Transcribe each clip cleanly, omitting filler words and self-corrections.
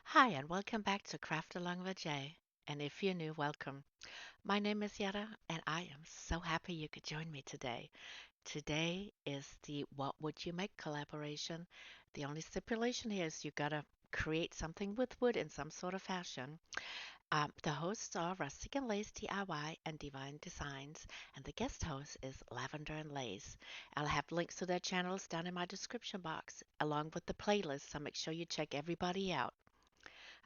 Hi, and welcome back to Craft Along with Jay. And if you're new, welcome. My name is Yetta, and I am so happy you could join me today. Today is the What Would You Make collaboration. The only stipulation here is you gotta create something with wood in some sort of fashion. The hosts are Rustic and Lace DIY and Divine Designs, and the guest host is Lavender and Lace. I'll have links to their channels down in my description box, along with the playlist, so make sure you check everybody out.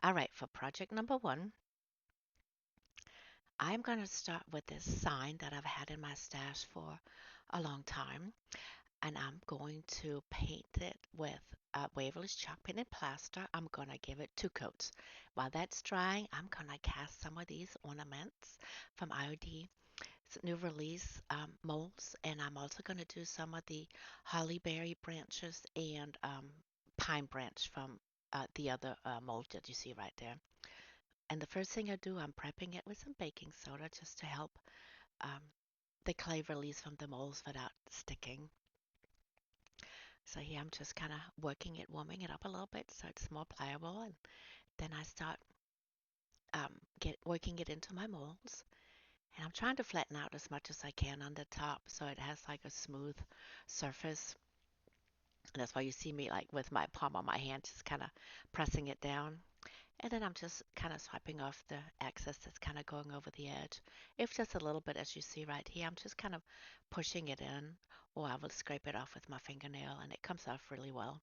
All right, for project number one, I'm going to start with this sign that I've had in my stash for a long time, and I'm going to paint it with Waverly's chalk paint and plaster. I'm going to give it two coats. While that's drying, I'm going to cast some of these ornaments from IOD. It's new release molds, and I'm also going to do some of the hollyberry branches and pine branch from the other mold that you see right there. And the first thing I do, I'm prepping it with some baking soda just to help um, the clay release from the molds without sticking. So here I'm just kind of working it, warming it up a little bit so it's more pliable. And then I start get working it into my molds. And I'm trying to flatten out as much as I can on the top so it has like a smooth surface. And that's why you see me like with my palm on my hand just kind of pressing it down. And then I'm just kind of swiping off the excess that's kind of going over the edge. If just a little bit, as you see right here, I'm just kind of pushing it in, or I will scrape it off with my fingernail, and it comes off really well.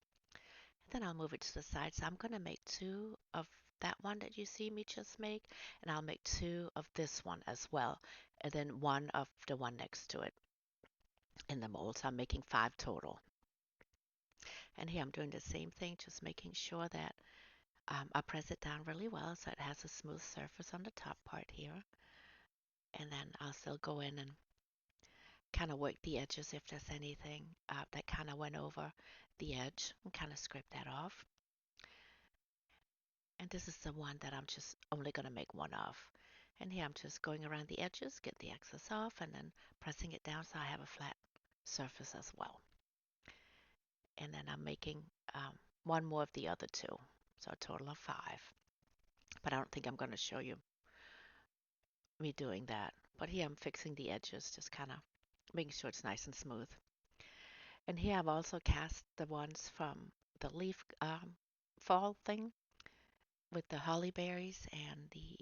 And then I'll move it to the side. So I'm going to make two of that one that you see me just make, and I'll make two of this one as well, and then one of the one next to it in the mold. So I'm making five total. And here I'm doing the same thing, just making sure that I press it down really well so it has a smooth surface on the top part here. And then I'll still go in and kind of work the edges if there's anything that kind of went over the edge and kind of scrape that off. And this is the one that I'm just only going to make one of. And here I'm just going around the edges, get the excess off, and then pressing it down so I have a flat surface as well. And then I'm making one more of the other two, so a total of five. But I don't think I'm going to show you me doing that. But here I'm fixing the edges, just kind of making sure it's nice and smooth. And here I've also cast the ones from the leaf fall thing with the holly berries and the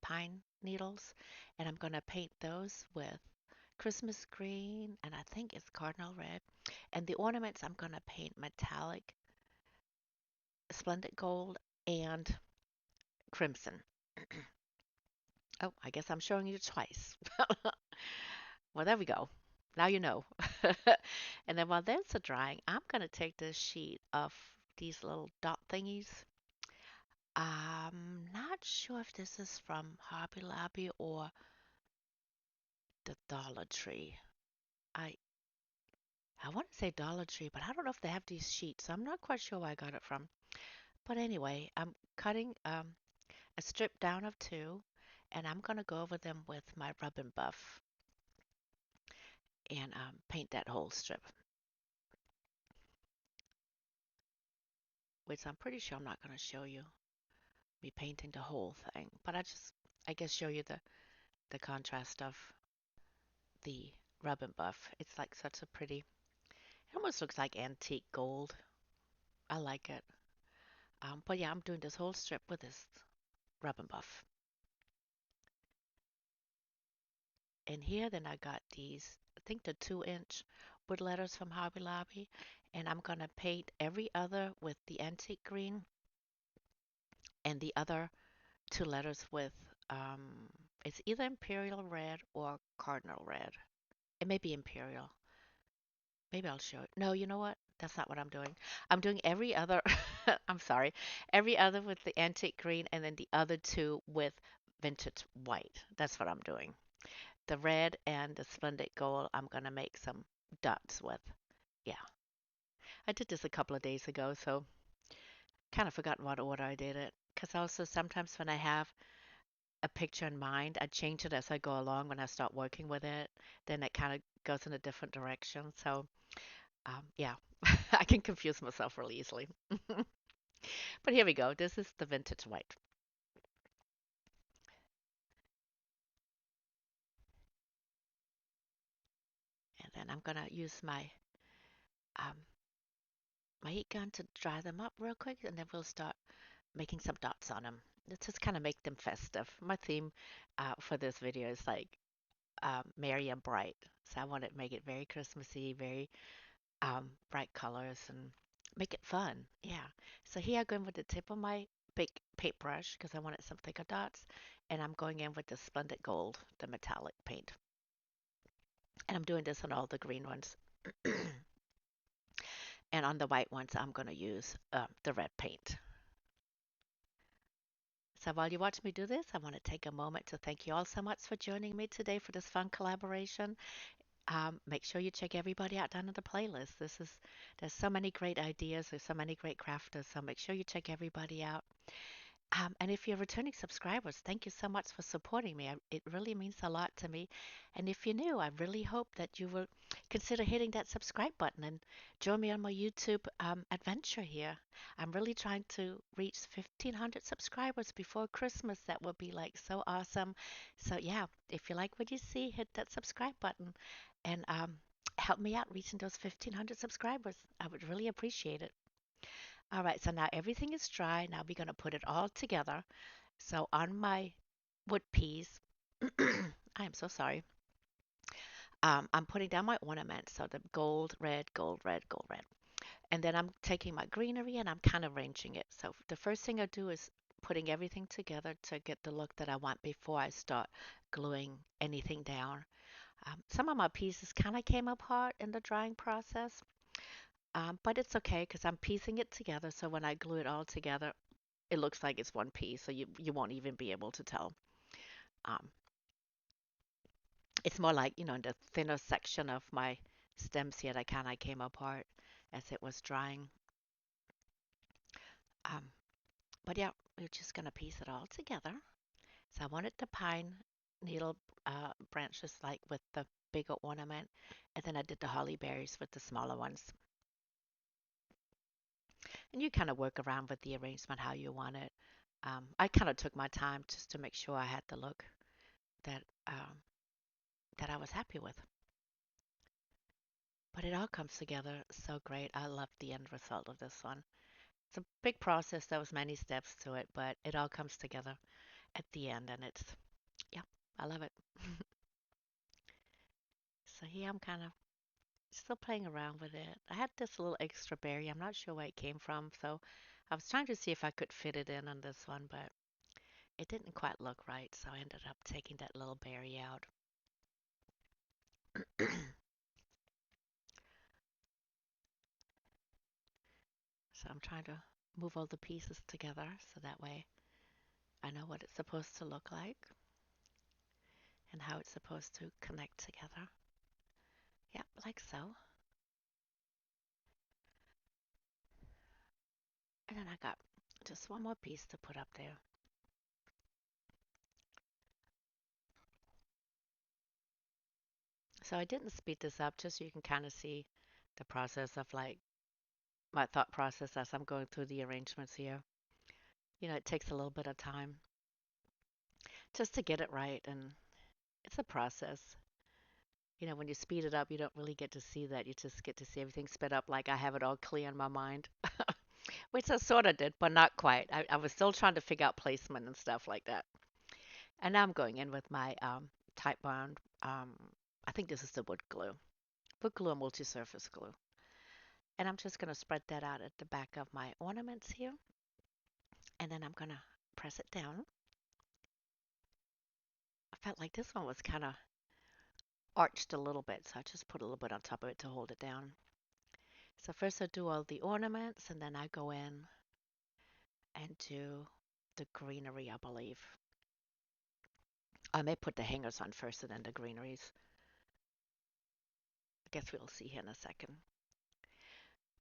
pine needles. And I'm going to paint those with Christmas green and I think it's cardinal red. And the ornaments I'm going to paint metallic, splendid gold, and crimson. Oh, I guess I'm showing you twice. Well, there we go. Now you know. And then while that's a drying, I'm going to take this sheet of these little dot thingies. I'm not sure if this is from Hobby Lobby or the Dollar Tree. I I want to say Dollar Tree, but I don't know if they have these sheets, so I'm not quite sure where I got it from. But anyway, I'm cutting a strip down of two, and I'm going to go over them with my rub and buff and paint that whole strip, which I'm pretty sure I'm not going to show you me painting the whole thing, but I guess show you the contrast of the rub and buff. It's like such a pretty, it almost looks like antique gold. I like it. But yeah, I'm doing this whole strip with this rub and buff. And here, then I got these, I think the 2-inch wood letters from Hobby Lobby, and I'm gonna paint every other with the antique green and the other two letters with it's either imperial red or cardinal red. It may be imperial. Maybe I'll show it. No, you know what? That's not what I'm doing. I'm doing every other, I'm sorry, every other with the antique green and then the other two with vintage white. That's what I'm doing. The red and the splendid gold, I'm going to make some dots with. Yeah. I did this a couple of days ago, so kind of forgot what order I did it. Because also sometimes when I have a picture in mind, I change it as I go along when I start working with it. Then it kind of goes in a different direction. So, yeah, I can confuse myself really easily. But here we go. This is the vintage white. And then I'm gonna use um, my heat gun to dry them up real quick, and then we'll start making some dots on them. Let's just kind of make them festive. My theme for this video is like merry and bright. So I want to make it very Christmassy, very bright colors, and make it fun. Yeah. So here I go in with the tip of my big paintbrush because I wanted some thicker dots, and I'm going in with the Splendid Gold, the metallic paint. And I'm doing this on all the green ones. And on the white ones, I'm going to use the red paint. So while you watch me do this, I want to take a moment to thank you all so much for joining me today for this fun collaboration. Make sure you check everybody out down in the playlist. There's so many great ideas. There's so many great crafters. So make sure you check everybody out. And if you're returning subscribers, thank you so much for supporting me. It really means a lot to me. And if you're new, I really hope that you will consider hitting that subscribe button and join me on my YouTube adventure here. I'm really trying to reach 1,500 subscribers before Christmas. That would be like so awesome. So, yeah, if you like what you see, hit that subscribe button and help me out reaching those 1,500 subscribers. I would really appreciate it. All right, so now everything is dry. Now we're going to put it all together. So on my wood piece, I am so sorry. I'm putting down my ornament. So the gold, red, gold, red, gold, red. And then I'm taking my greenery and I'm kind of arranging it. So the first thing I do is putting everything together to get the look that I want before I start gluing anything down. Some of my pieces kind of came apart in the drying process. But it's okay because I'm piecing it together. So when I glue it all together, it looks like it's one piece. So you won't even be able to tell. Um, it's more like, in the thinner section of my stems here that kind of came apart as it was drying. Um, but yeah, we're just going to piece it all together. So I wanted the pine needle branches like with the bigger ornament. And then I did the holly berries with the smaller ones. And you kind of work around with the arrangement how you want it. I kind of took my time just to make sure I had the look that that I was happy with. But it all comes together so great. I love the end result of this one. It's a big process. There was many steps to it, but it all comes together at the end, and yeah, I love it. So here I'm kind of still playing around with it. I had this little extra berry. I'm not sure where it came from, so I was trying to see if I could fit it in on this one, but it didn't quite look right, so I ended up taking that little berry out. So I'm trying to move all the pieces together so that way I know what it's supposed to look like and how it's supposed to connect together. Yep, like so. And then I got just one more piece to put up there. So I didn't speed this up just so you can kind of see the process of like my thought process as I'm going through the arrangements here. It takes a little bit of time just to get it right, and it's a process. When you speed it up, you don't really get to see that. You just get to see everything sped up like I have it all clear in my mind, which I sort of did, but not quite. I was still trying to figure out placement and stuff like that. And now I'm going in with my Type Bond. I think this is the wood glue and multi-surface glue. And I'm just going to spread that out at the back of my ornaments here. And then I'm going to press it down. I felt like this one was kind of arched a little bit, so I just put a little bit on top of it to hold it down. So first I do all the ornaments, and then I go in and do the greenery, I believe. I may put the hangers on first and then the greeneries. I guess we'll see here in a second.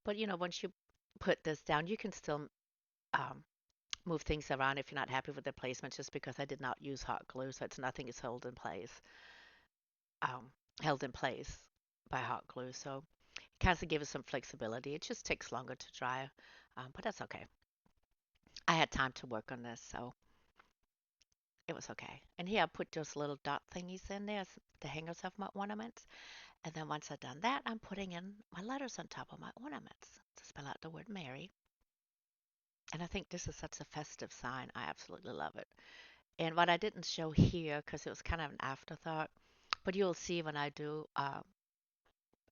But once you put this down, you can still um, move things around if you're not happy with the placement, just because I did not use hot glue, so it's nothing is um, held in place by hot glue. So it kind of gives us some flexibility. It just takes longer to dry, but that's okay. I had time to work on this, so it was okay. And here I put those little dot thingies in there as the hangers of my ornaments. And then once I've done that, I'm putting in my letters on top of my ornaments to spell out the word Mary. And I think this is such a festive sign. I absolutely love it. And what I didn't show here, because it was kind of an afterthought, but you'll see when I do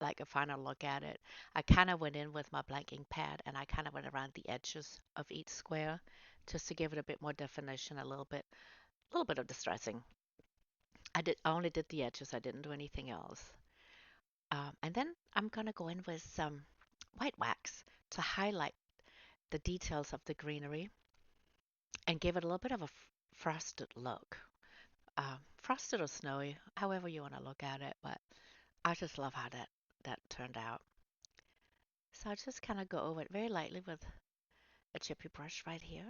like a final look at it, I kind of went in with my blanking pad and I kind of went around the edges of each square just to give it a bit more definition, a little bit of distressing. I only did the edges. I didn't do anything else. And then I'm gonna go in with some white wax to highlight the details of the greenery and give it a little bit of a frosted look. Frosted or snowy, however you want to look at it, but I just love how that turned out. So I'll just kind of go over it very lightly with a chippy brush right here.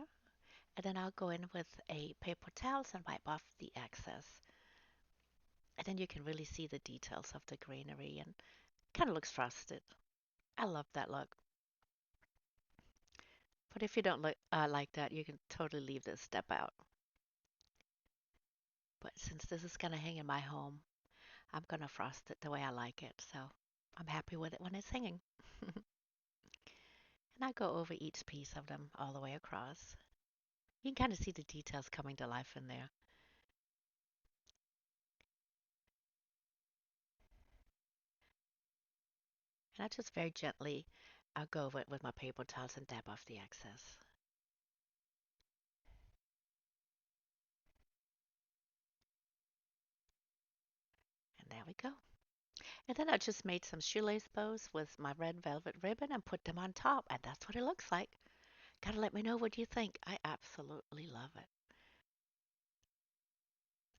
And then I'll go in with a paper towels and wipe off the excess. And then you can really see the details of the greenery and kind of looks frosted. I love that look. But if you don't like that, you can totally leave this step out. But since this is going to hang in my home, I'm going to frost it the way I like it. So I'm happy with it when it's hanging. And I go over each piece of them all the way across. You can kind of see the details coming to life in there. And I just very gently, I'll go over it with my paper towels and dab off the excess. And there we go. And then I just made some shoelace bows with my red velvet ribbon and put them on top. And that's what it looks like. Gotta let me know what you think. I absolutely love it.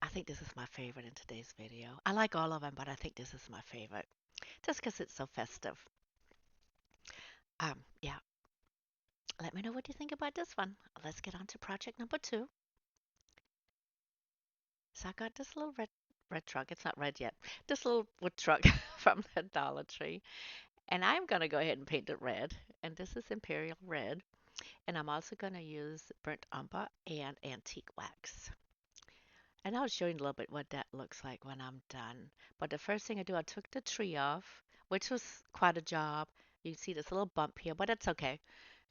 I think this is my favorite in today's video. I like all of them, but I think this is my favorite. Just because it's so festive. Yeah. Let me know what you think about this one. Let's get on to project number two. So I got this little red truck. It's not red yet. This little wood truck from the Dollar Tree. And I'm going to go ahead and paint it red. And this is Imperial Red. And I'm also going to use burnt umber and antique wax. And I'll show you a little bit what that looks like when I'm done. But the first thing I do, I took the tree off, which was quite a job. You see this little bump here, but it's okay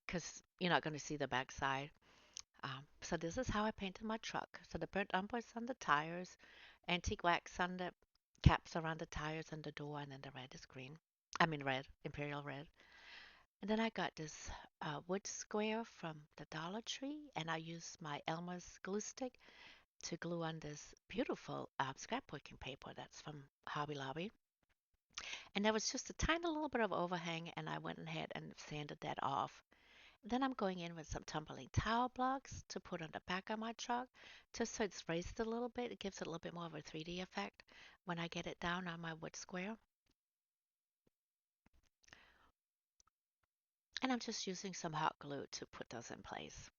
because you're not going to see the backside. So this is how I painted my truck. So the burnt umber is on the tires, antique wax on the caps around the tires and the door, and then the red is green. I mean red, imperial red. And then I got this wood square from the Dollar Tree, and I used my Elmer's glue stick to glue on this beautiful scrapbooking paper that's from Hobby Lobby. And there was just a tiny little bit of overhang, and I went ahead and sanded that off. Then I'm going in with some tumbling towel blocks to put on the back of my truck, just so it's raised a little bit. It gives it a little bit more of a 3D effect when I get it down on my wood square. And I'm just using some hot glue to put those in place.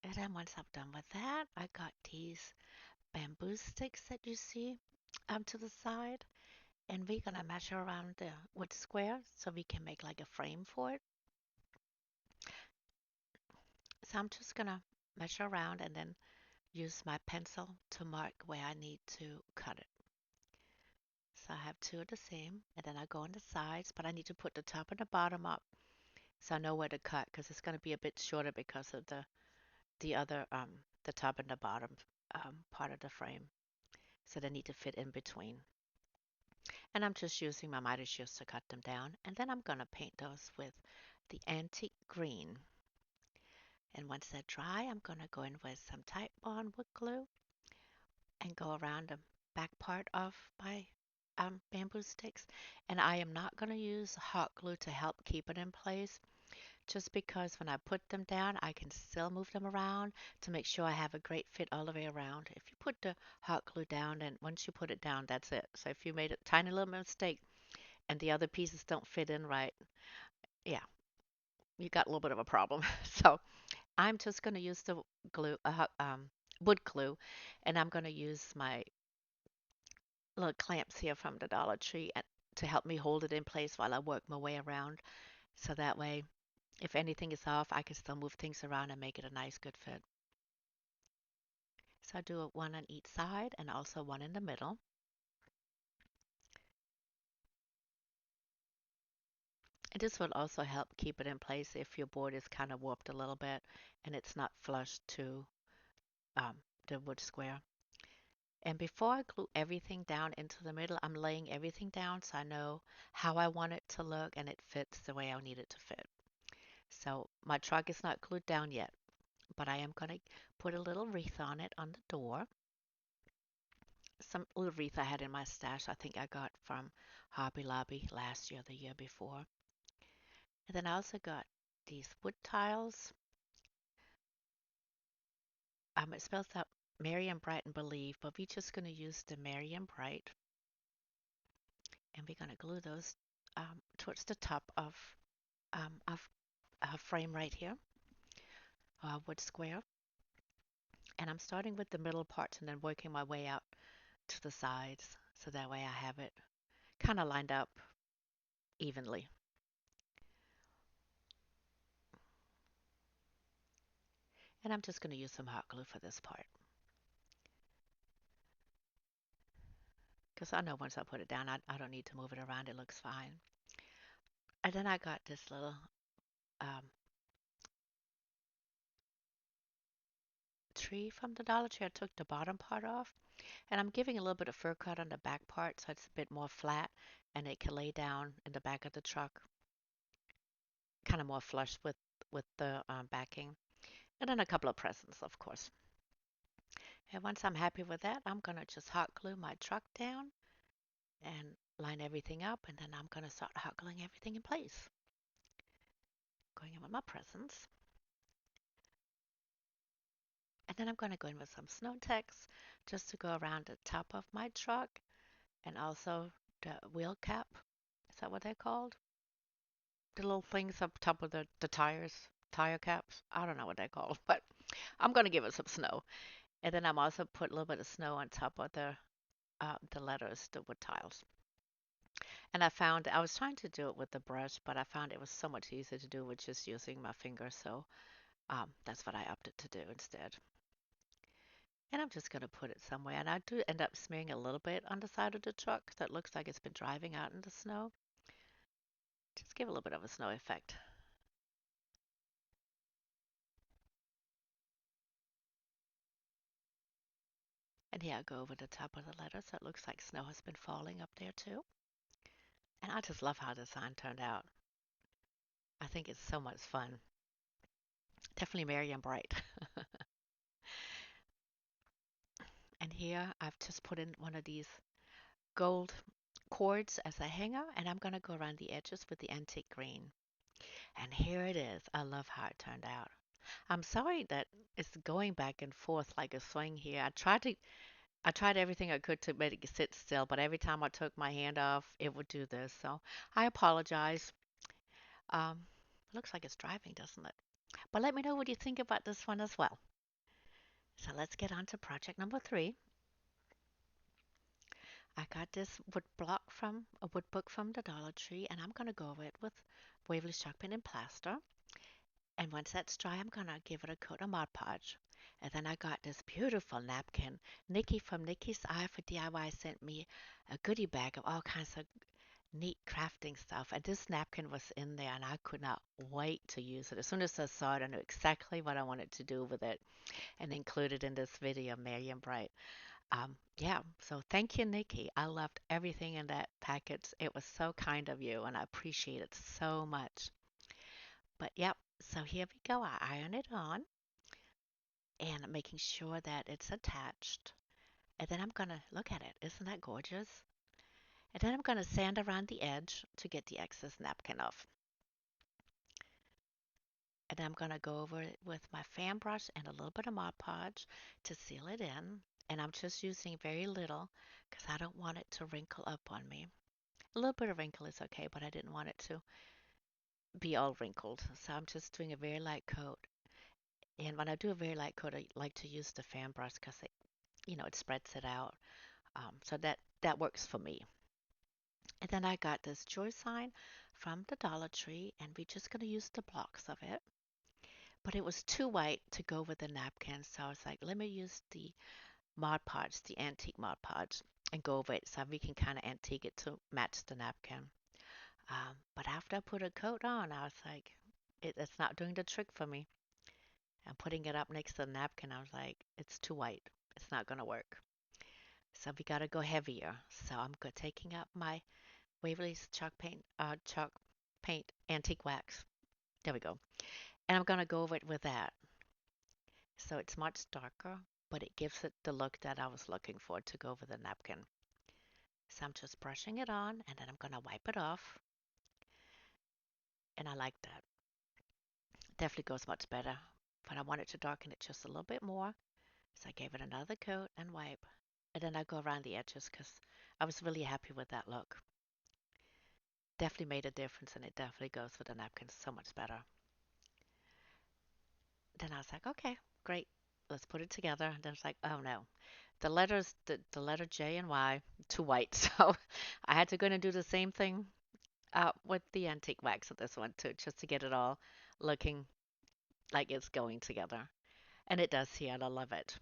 And then once I'm done with that, I got these bamboo sticks that you see to the side. And we're gonna measure around the wood square so we can make like a frame for it. So I'm just gonna measure around and then use my pencil to mark where I need to cut it. So I have two of the same, and then I go on the sides, but I need to put the top and the bottom up so I know where to cut because it's gonna be a bit shorter because of the other the top and the bottom part of the frame. So they need to fit in between. And I'm just using my miter shears to cut them down, and then I'm gonna paint those with the antique green. And once they're dry, I'm going to go in with some Type Bond wood glue and go around the back part of my bamboo sticks. And I am not going to use hot glue to help keep it in place, just because when I put them down, I can still move them around to make sure I have a great fit all the way around. If you put the hot glue down, and once you put it down, that's it. So if you made a tiny little mistake and the other pieces don't fit in right, yeah, you got a little bit of a problem. So I'm just going to use the glue, wood glue, and I'm going to use my little clamps here from the Dollar Tree to help me hold it in place while I work my way around. So that way, if anything is off, I can still move things around and make it a nice, good fit. So I do one on each side and also one in the middle. And this will also help keep it in place if your board is kind of warped a little bit and it's not flush to um, the wood square. And before I glue everything down into the middle, I'm laying everything down so I know how I want it to look and it fits the way I need it to fit. So my truck is not glued down yet, but I am going to put a little wreath on it on the door. Some little wreath I had in my stash I think I got from Hobby Lobby last year, the year before. And then I also got these wood tiles. It spells out Merry and Bright and Believe, but we're just going to use the Merry and Bright, and we're going to glue those towards the top of a frame right here, wood square. And I'm starting with the middle parts and then working my way out to the sides, so that way I have it kind of lined up evenly. And I'm just going to use some hot glue for this part, because I know once I put it down, I don't need to move it around. It looks fine. And then I got this little um, tree from the Dollar Tree. I took the bottom part off, and I'm giving a little bit of fur cut on the back part so it's a bit more flat and it can lay down in the back of the truck, kind of more flush with the backing. And then a couple of presents, of course. And once I'm happy with that, I'm going to just hot glue my truck down and line everything up, and then I'm going to start hot gluing everything in place. Going in with my presents. And then I'm going to go in with some snow text just to go around the top of my truck and also the wheel cap. Is that what they're called? The little things up top of the tires, tire caps. I don't know what they're called, but I'm going to give it some snow. And then I'm also put a little bit of snow on top of the letters, the wood tiles. And I found I was trying to do it with the brush, but I found it was so much easier to do with just using my finger. So that's what I opted to do instead. And I'm just going to put it somewhere. And I do end up smearing a little bit on the side of the truck that looks like it's been driving out in the snow. Just give a little bit of a snow effect. And here I go over the top of the letter so it looks like snow has been falling up there too. And I just love how the sign turned out. I think it's so much fun. Definitely merry and bright. And here I've just put in one of these gold cords as a hanger, and I'm going to go around the edges with the antique green. And here it is. I love how it turned out. I'm sorry that it's going back and forth like a swing here. I tried everything I could to make it sit still, but every time I took my hand off, it would do this. So I apologize. Looks like it's driving, doesn't it? But let me know what you think about this one as well. So let's get on to project number 3. I got this wood block from a wood book from the Dollar Tree, and I'm going to go over it with Waverly's chalk paint and plaster. And once that's dry, I'm going to give it a coat of Mod Podge. And then I got this beautiful napkin. Nikki from Nikki's Eye for DIY sent me a goodie bag of all kinds of neat crafting stuff. And this napkin was in there, and I could not wait to use it. As soon as I saw it, I knew exactly what I wanted to do with it and include it in this video, Merry and Bright. Yeah, so thank you, Nikki. I loved everything in that package. It was so kind of you, and I appreciate it so much. But yep, so here we go. I iron it on and making sure that it's attached. And then I'm going to look at it. Isn't that gorgeous? And then I'm going to sand around the edge to get the excess napkin off. And then I'm going to go over it with my fan brush and a little bit of Mod Podge to seal it in. And I'm just using very little because I don't want it to wrinkle up on me. A little bit of wrinkle is okay, but I didn't want it to be all wrinkled. So I'm just doing a very light coat. And when I do a very light coat, I like to use the fan brush because it spreads it out. So that works for me. And then I got this joy sign from the Dollar Tree, and we're just gonna use the blocks of it. But it was too white to go with the napkin, so I was like, let me use the Mod Podge, the antique Mod Podge, and go over it so we can kind of antique it to match the napkin. But after I put a coat on, I was like, it's not doing the trick for me. And putting it up next to the napkin, I was like, it's too white. It's not gonna work. So we gotta go heavier. So I'm taking up my Waverly's chalk paint antique wax. There we go. And I'm gonna go over it with that. So it's much darker, but it gives it the look that I was looking for to go over the napkin. So I'm just brushing it on and then I'm gonna wipe it off. And I like that. Definitely goes much better. But I wanted to darken it just a little bit more. So I gave it another coat and wipe. And then I go around the edges because I was really happy with that look. Definitely made a difference and it definitely goes with the napkin so much better. Then I was like, okay, great. Let's put it together. And then it's like, oh no. The letter J and Y, too white. So I had to go and do the same thing with the antique wax of this one too, just to get it all looking like it's going together. And it does here, and I love it.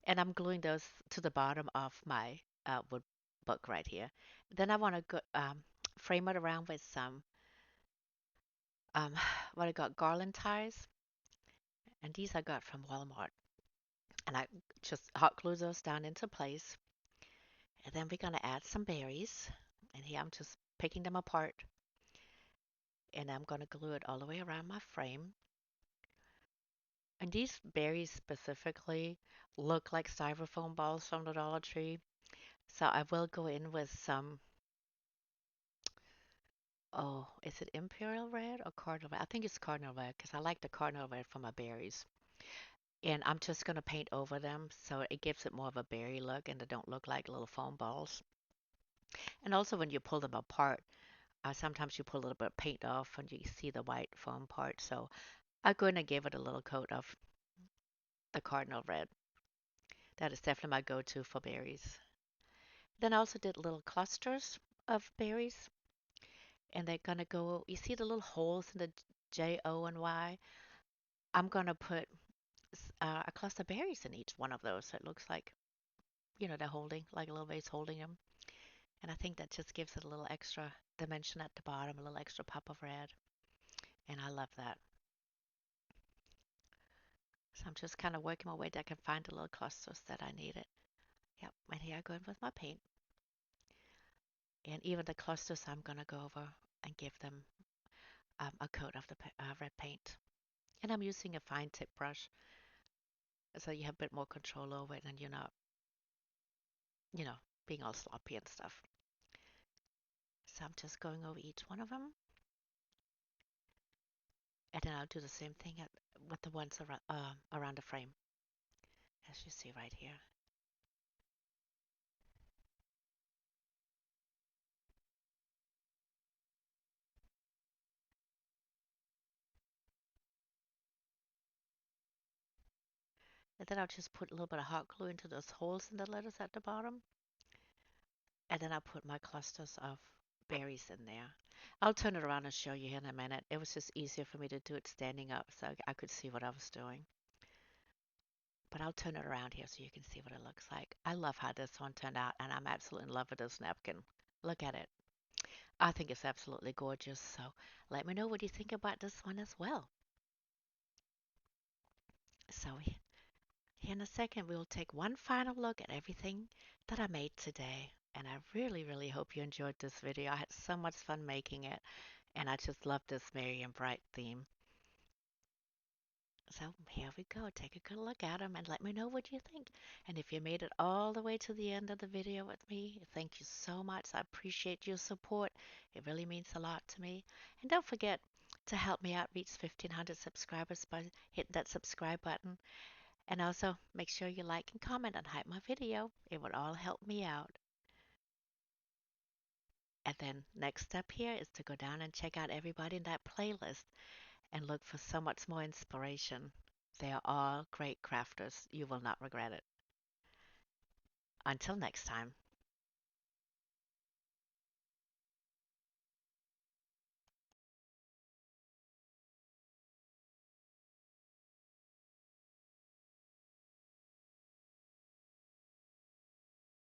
And I'm gluing those to the bottom of my wood book right here. Then I want to go frame it around with some um, what I got garland ties, and these I got from Walmart. And I just hot glue those down into place. And then we're gonna add some berries. And here I'm just picking them apart, and I'm gonna glue it all the way around my frame. And these berries specifically look like styrofoam balls from the Dollar Tree. So I will go in with some, oh, is it Imperial Red or Cardinal Red? I think it's Cardinal Red because I like the Cardinal Red for my berries. And I'm just going to paint over them so it gives it more of a berry look and they don't look like little foam balls. And also when you pull them apart, sometimes you pull a little bit of paint off and you see the white foam part. So I'm going to give it a little coat of the Cardinal Red. That is definitely my go-to for berries. Then I also did little clusters of berries, and they're gonna go. You see the little holes in the J, O, and Y? I'm gonna put a cluster of berries in each one of those, so it looks like they're holding like a little vase holding them. And I think that just gives it a little extra dimension at the bottom, a little extra pop of red, and I love that. So I'm just kind of working my way that I can find the little clusters that I needed. Yep, and here I go in with my paint, and even the clusters I'm gonna go over and give them a coat of the red paint. And I'm using a fine tip brush so you have a bit more control over it and you're not, you know, being all sloppy and stuff. So I'm just going over each one of them. And then I'll do the same thing with the ones around the frame, as you see right here. And then I'll just put a little bit of hot glue into those holes in the letters at the bottom. And then I'll put my clusters of berries in there. I'll turn it around and show you in a minute. It was just easier for me to do it standing up so I could see what I was doing. But I'll turn it around here so you can see what it looks like. I love how this one turned out, and I'm absolutely in love with this napkin. Look at it. I think it's absolutely gorgeous. So let me know what you think about this one as well. So here in a second, we will take one final look at everything that I made today. And I really, really hope you enjoyed this video. I had so much fun making it, and I just love this merry and bright theme. So here we go. Take a good look at them and let me know what you think. And if you made it all the way to the end of the video with me, thank you so much. I appreciate your support. It really means a lot to me. And don't forget to help me out reach 1,500 subscribers by hitting that subscribe button. And also make sure you like and comment and hype my video. It would all help me out. And then next step here is to go down and check out everybody in that playlist and look for so much more inspiration. They are all great crafters. You will not regret it. Until next time.